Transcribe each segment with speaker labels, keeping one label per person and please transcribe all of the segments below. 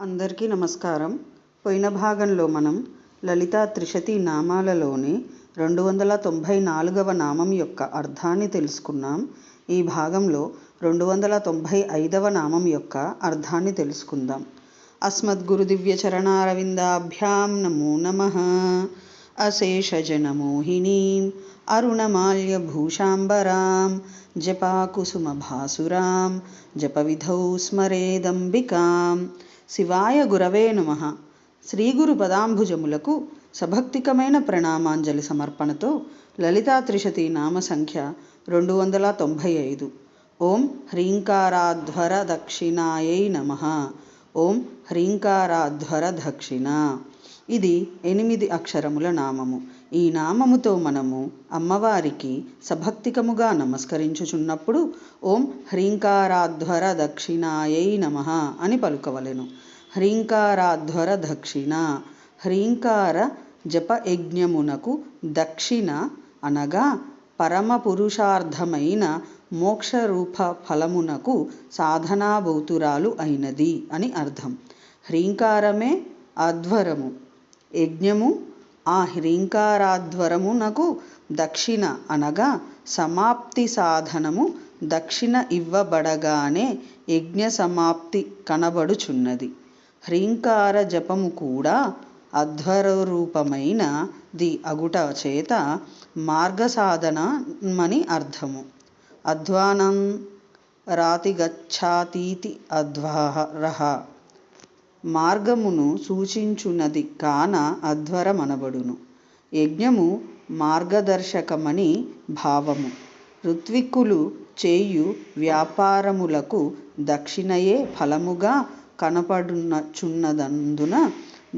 Speaker 1: అందరికీ నమస్కారం. పోయిన భాగంలో మనం లలితా త్రిశతి నామాలలోని 294వ నామం యొక్క అర్థాన్ని తెలుసుకున్నాం. ఈ భాగంలో 295వ నామం యొక్క అర్థాన్ని తెలుసుకుందాం. అస్మద్గురు దివ్య చరణారవిందాభ్యాం నమో నమః. అశేషజనమోహినీం అరుణమాల్య భూషాంబరాం జపాకుసుమభాసురాం జపవిధౌ స్మరేదంబికాం. శివాయ గురవే నమః. శ్రీగురు పదాంభుజములకు సభక్తికమైన ప్రణామాంజలి సమర్పణతో లలితా త్రిశతి నామ సంఖ్య 295. ఓం హ్రీంకారాధ్వర దక్షిణాయై నమః. ఓం హ్రీంకారాధ్వర దక్షిణ. ఇది 8 అక్షరముల నామము. ఈ నామముతో మనము అమ్మవారికి సభక్తికముగా నమస్కరించుచున్నప్పుడు ఓం హ్రీంకారాధ్వర దక్షిణాయై నమః అని పలుకవలెను. హ్రీంకారాధ్వర దక్షిణ. హ్రీంకార జపయజ్ఞమునకు దక్షిణ అనగా పరమ పురుషార్థమైన మోక్షరూప ఫలమునకు సాధనాభూతురాలు అయినది అని అర్థం. హ్రీంకారమే అధ్వరము, యజ్ఞము. ఆ హ్రీంకారాధ్వరమునకు దక్షిణ అనగా సమాప్తి సాధనము దక్షిణ ఇవ్వబడగానే యజ్ఞ సమాప్తి కనబడుచున్నది. హ్రీంకార జపము కూడా అధ్వరరూపమైన ది అగుట చేత మార్గసాధనమని అర్థము. అధ్వానం రాతిగచ్ఛాతీతి అధ్వరః. మార్గమును సూచించునది కాన అధ్వరమనబడును. యజ్ఞము మార్గదర్శకమని భావము. ఋత్విక్కులు చేయు వ్యాపారములకు దక్షిణయే ఫలముగా కనపడుచున్నదందున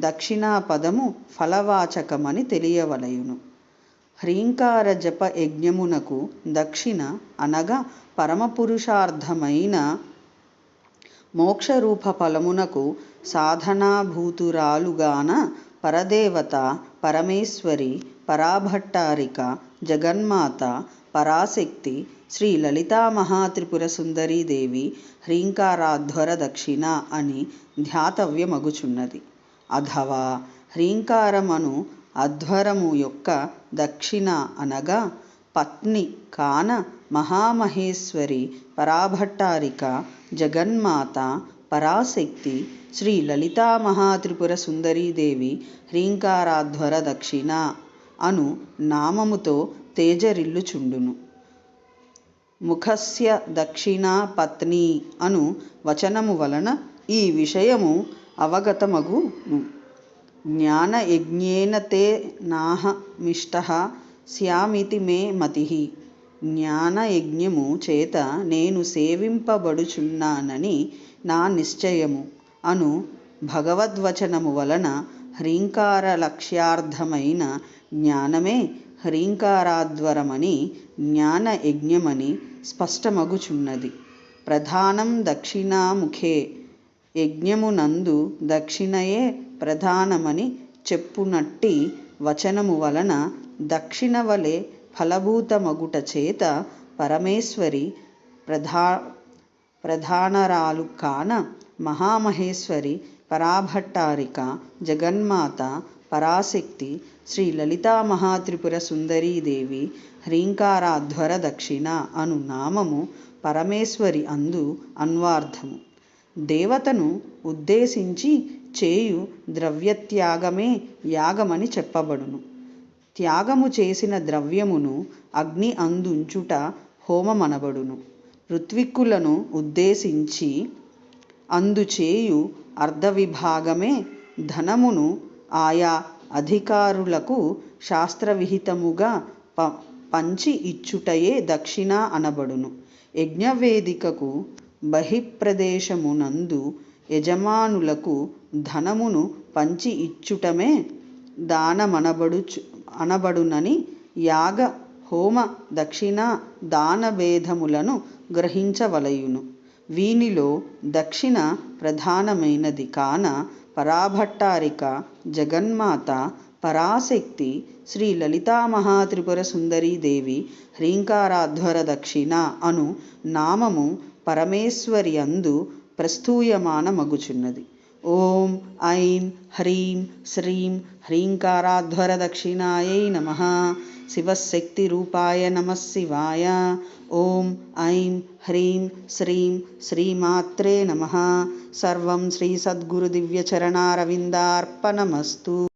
Speaker 1: దక్షిణాపదము ఫలవాచకమని తెలియవలయును. హ్రీంకార జప యజ్ఞమునకు దక్షిణ అనగా పరమపురుషార్థమైన మోక్షరూప ఫలమునకు సాధనాభూతురాలుగాన పరదేవత, పరమేశ్వరి, పరాభట్టారిక, జగన్మాత, పరాశక్తి శ్రీ లలితా మహాత్రిపుర సుందరీదేవి హ్రీంకారాధ్వర దక్షిణ అని ధ్యాతవ్యమగుచున్నది. అథవా హ్రీంకారమను అధ్వరము యొక్క దక్షిణ అనగా పత్ని కాన మహామహేశ్వరి, పరాభట్టారిక, జగన్మాత, పరాశక్తి శ్రీ లలితా మహాత్రిపుర సుందరీదేవి హ్రీంకారాధ్వర దక్షిణ అను నామముతో తేజరిల్లుచుండును. ముఖస్య దక్షిణా పత్ని అను వచనము వలన ఈ విషయము అవగతమగును. జ్ఞానయజ్ఞేన తే నాహమిష్టః స్యామితి మే మతిః. జ్ఞానయజ్ఞము చేత నేను సేవింపబడుచున్నానని నా నిశ్చయము అను భగవద్వచనము వలన హ్రీంకార లక్ష్యార్థమైన జ్ఞానమే హ్రీంకారాధ్వరమని, జ్ఞానయజ్ఞమని స్పష్టమగుచున్నది. ప్రధానం దక్షిణాముఖే. యజ్ఞమునందు దక్షిణయే ప్రధానమని చెప్పునట్టి వచనము వలన దక్షిణ వలె ఫలభూతమగుట చేత పరమేశ్వరి ప్రధానరాలు కాన మహామహేశ్వరి, పరాభట్టారిక, జగన్మాత, పరాశక్తి శ్రీ లలితా మహాత్రిపుర సుందరీదేవి హ్రీంకారాధ్వర దక్షిణ అను నామము పరమేశ్వరి అందు అన్వార్థము. దేవతను ఉద్దేశించి చేయు ద్రవ్యత్యాగమే యాగమని చెప్పబడును. త్యాగము చేసిన ద్రవ్యమును అగ్ని అందుంచుట హోమమనబడును. ఋత్విక్కులను ఉద్దేశించి అందుచేయు అర్ధవిభాగమే ధనమును ఆయా అధికారులకు శాస్త్రవిహితముగా పంచి ఇచ్చుటయే దక్షిణ అనబడును. యజ్ఞవేదికకు బహిప్రదేశమునందు యజమానులకు ధనమును పంచి ఇచ్చుటమే దానమనబడునని యాగ హోమ దక్షిణ దాన భేదములను గ్రహించవలయును. వీనిలో దక్షిణ ప్రధానమైనది కాన పరాభట్టారిక, జగన్మాత, పరాశక్తి శ్రీ లలితా మహాత్రిపుర సుందరీదేవి హ్రీంకారాధ్వర దక్షిణ అను నామము పరమేశ్వరి అందు ప్రస్తూయమానమగుచున్నది. ఓం ఐం హ్రీం శ్రీం హ్రీంకారాధ్వరదక్షిణాయై నమః. శివశక్తిరూపాయ నమః శివాయ. ఓం ఐం హ్రీం శ్రీం శ్రీమాత్రే నమః. సర్వం శ్రీ సద్గురు దివ్యచరణారవిందార్పణమస్తు.